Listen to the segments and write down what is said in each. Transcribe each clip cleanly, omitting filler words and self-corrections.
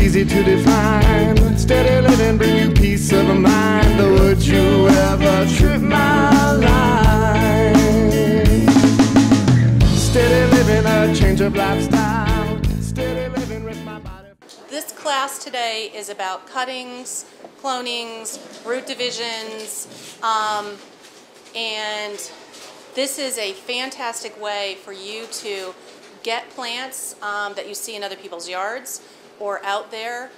easy to define. Steady living bring you peace of mind. But would you ever trip my line? Steady living, a change of lifestyle. Steady living with my body. This class today is about cuttings, clonings, root divisions, and this is a fantastic way for you to get plants that you see in other people's yards or out there.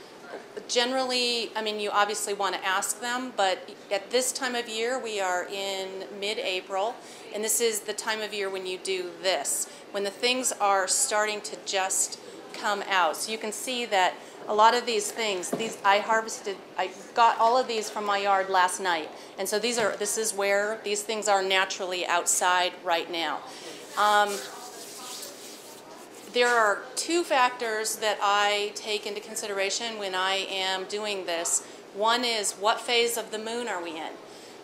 Generally, I mean, you obviously want to ask them, but at this time of year, we are in mid-April, and this is the time of year when you do this, when the things are starting to just come out. So you can see that a lot of these things, I got all of these from my yard last night, and so this is where these things are naturally outside right now. There are two factors that I take into consideration when I am doing this. One is, what phase of the moon are we in?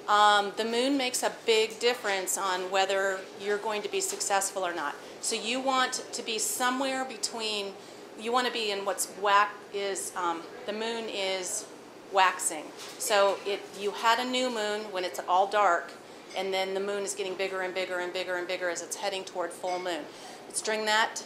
The moon makes a big difference on whether you're going to be successful or not. So you want to be somewhere between, you want to be in what's the moon is waxing. So you had a new moon when it's all dark, and then the moon is getting bigger and bigger and bigger and bigger as it's heading toward full moon. It's during that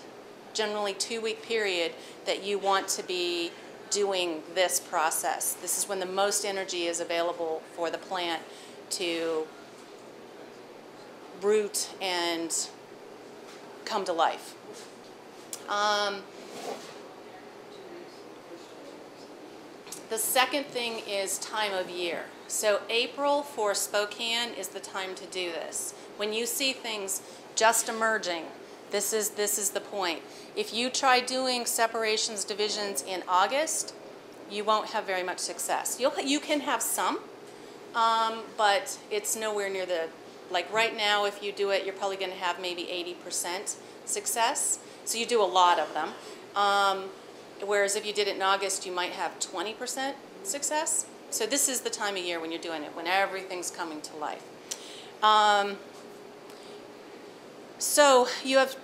generally 2-week period that you want to be doing this process. This is when the most energy is available for the plant to root and come to life. The second thing is time of year. So April for Spokane is the time to do this. When you see things just emerging, this is the point. If you try doing separations, divisions in August, you won't have very much success. You can have some, but it's nowhere near like right now, if you do it, you're probably going to have maybe 80% success. So you do a lot of them. Whereas if you did it in August, you might have 20% success. So this is the time of year when you're doing it, when everything's coming to life. So if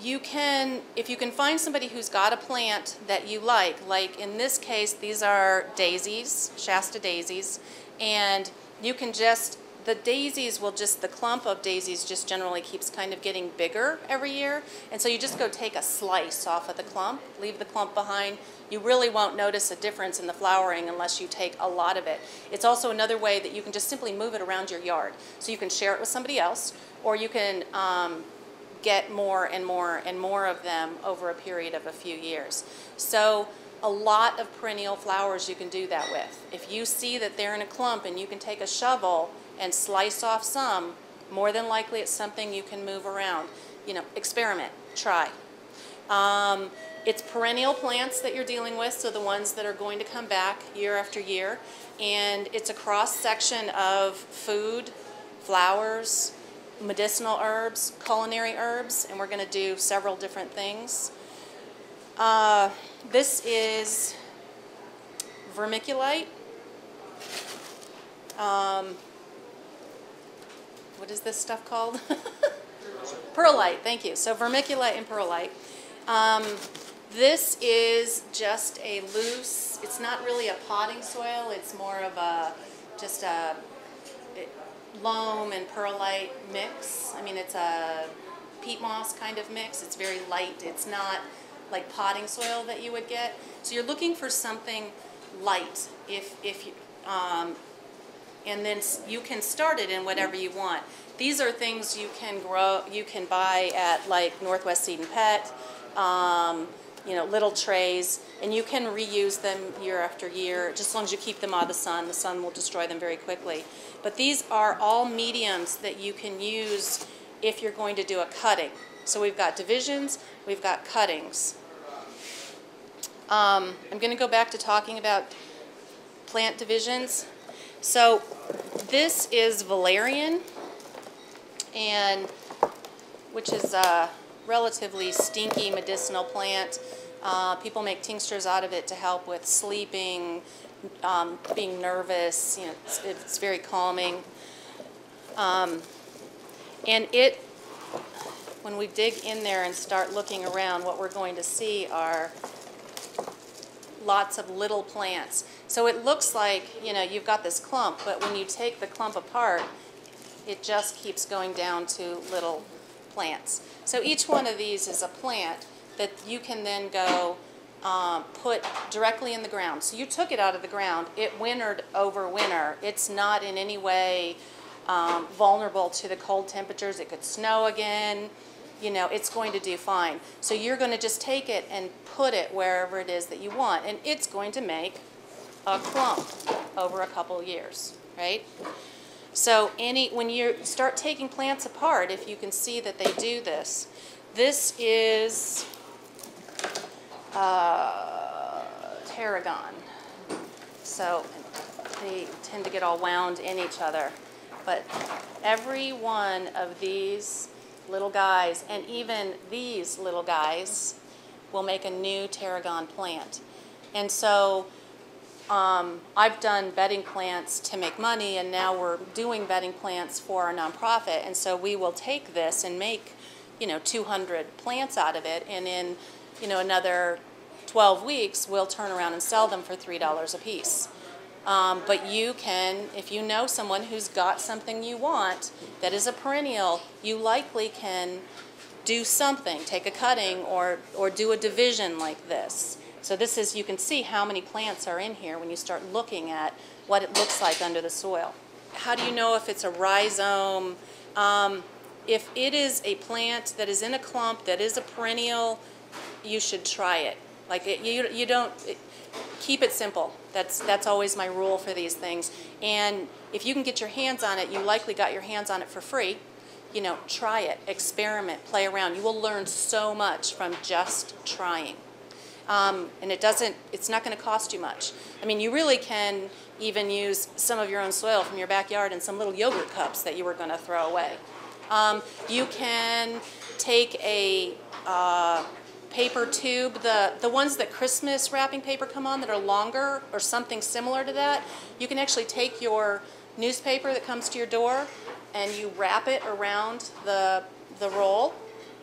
you can find somebody who's got a plant that you like in this case, these are daisies, Shasta daisies, and you can the daisies the clump of daisies just generally keeps kind of getting bigger every year, and so you just go take a slice off of the clump, leave the clump behind. You really won't notice a difference in the flowering unless you take a lot of it. It's also another way that you can just simply move it around your yard. So you can share it with somebody else, or you can get more and more and more of them over a period of a few years. So a lot of perennial flowers you can do that with. If you see that they're in a clump and you can take a shovel and slice off some, more than likely it's something you can move around. You know, experiment, try. It's perennial plants that you're dealing with, so the ones that are going to come back year after year, and it's a cross-section of food, flowers, medicinal herbs, culinary herbs, and we're going to do several different things. This is vermiculite. What is this stuff called? Perlite, thank you. So vermiculite and perlite. This is just a loose, it's not really a potting soil, it's more of just a loam and perlite mix. I mean, it's a peat moss kind of mix. It's very light. It's not like potting soil that you would get. So you're looking for something light, and then you can start it in whatever you want. These are things you can grow, you can buy at like Northwest Seed and Pet, you know, little trays, and you can reuse them year after year, just as long as you keep them out of the sun. The sun will destroy them very quickly. But these are all mediums that you can use if you're going to do a cutting. So we've got divisions, we've got cuttings. I'm going to go back to talking about plant divisions. So this is valerian, which is a relatively stinky medicinal plant. People make tinctures out of it to help with sleeping, being nervous. You know, it's very calming. And when we dig in there and start looking around, what we're going to see are lots of little plants. So it looks like, you know, you've got this clump, but when you take the clump apart, it just keeps going down to little plants. So each one of these is a plant that you can then go put directly in the ground. So you took it out of the ground, it wintered over winter. It's not in any way vulnerable to the cold temperatures. It could snow again. You know, it's going to do fine. So you're going to just take it and put it wherever it is that you want, and it's going to make a clump over a couple years, right? So when you start taking plants apart, if you can see that they do this, this is tarragon. So they tend to get all wound in each other. But every one of these little guys, and even these little guys, will make a new tarragon plant. And so I've done bedding plants to make money, and now we're doing bedding plants for our nonprofit. And so we will take this and make, you know, 200 plants out of it, and in, you know, another 12 weeks, we'll turn around and sell them for $3 a piece. But you can, if you know someone who's got something you want that is a perennial, you likely can do something, take a cutting or do a division like this. So this is, you can see how many plants are in here when you start looking at what it looks like under the soil. How do you know if it's a rhizome? If it is a plant that is in a clump, that is a perennial, you should try it. Like you don't. Keep it simple. That's always my rule for these things. And if you can get your hands on it, you likely got your hands on it for free. You know, try it, experiment, play around. You will learn so much from just trying. And it's not going to cost you much. I mean, you really can even use some of your own soil from your backyard in some little yogurt cups that you were going to throw away. You can take a paper tube, the ones that Christmas wrapping paper come on that are longer or something similar to that. You can actually take your newspaper that comes to your door and you wrap it around the roll,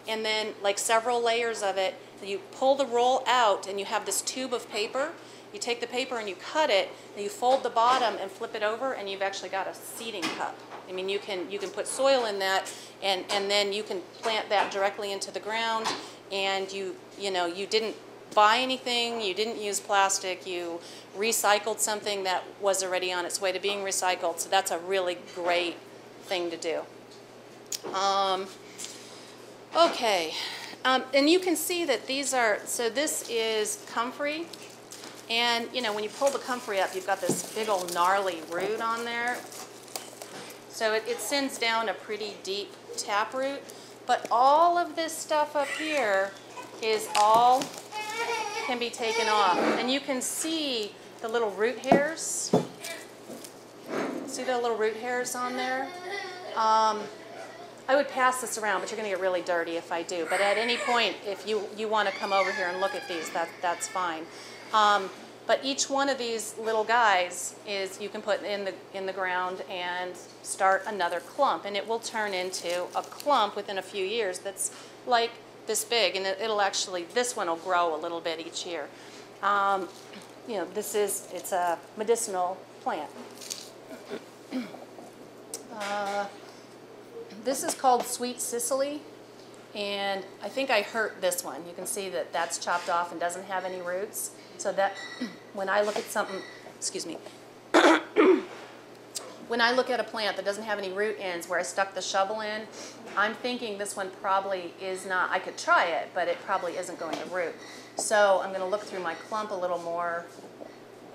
and then like several layers of it, you pull the roll out and you have this tube of paper. You take the paper and you cut it, and you fold the bottom and flip it over, and you've actually got a seeding cup. I mean, you can put soil in that, and then you can plant that directly into the ground. And you didn't buy anything, you didn't use plastic, you recycled something that was already on its way to being recycled. So that's a really great thing to do. Okay, and you can see that these are, so this is comfrey. And, you know, when you pull the comfrey up, you've got this big old gnarly root on there. So it sends down a pretty deep taproot. But all of this stuff up here is all can be taken off. And you can see the little root hairs. See the little root hairs on there? I would pass this around, but you're going to get really dirty if I do. But at any point, if you want to come over here and look at these, that's fine. But each one of these little guys is you can put in the ground and start another clump, and it will turn into a clump within a few years that's like this big, and it'll actually, this one will grow a little bit each year. You know, it's a medicinal plant. This is called Sweet Cicely, and I think I hurt this one. You can see that that's chopped off and doesn't have any roots. So that when I look at something, excuse me, when I look at a plant that doesn't have any root ends where I stuck the shovel in, I'm thinking this one probably is not, I could try it, but it probably isn't going to root. So I'm going to look through my clump a little more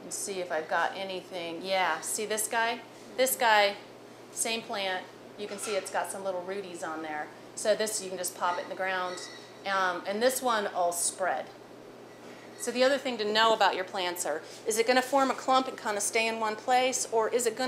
and see if I've got anything. Yeah, see this guy? This guy, same plant, you can see it's got some little rooties on there. So this, you can just pop it in the ground, and this one will spread. So the other thing to know about your plants is it going to form a clump and kind of stay in one place, or is it going to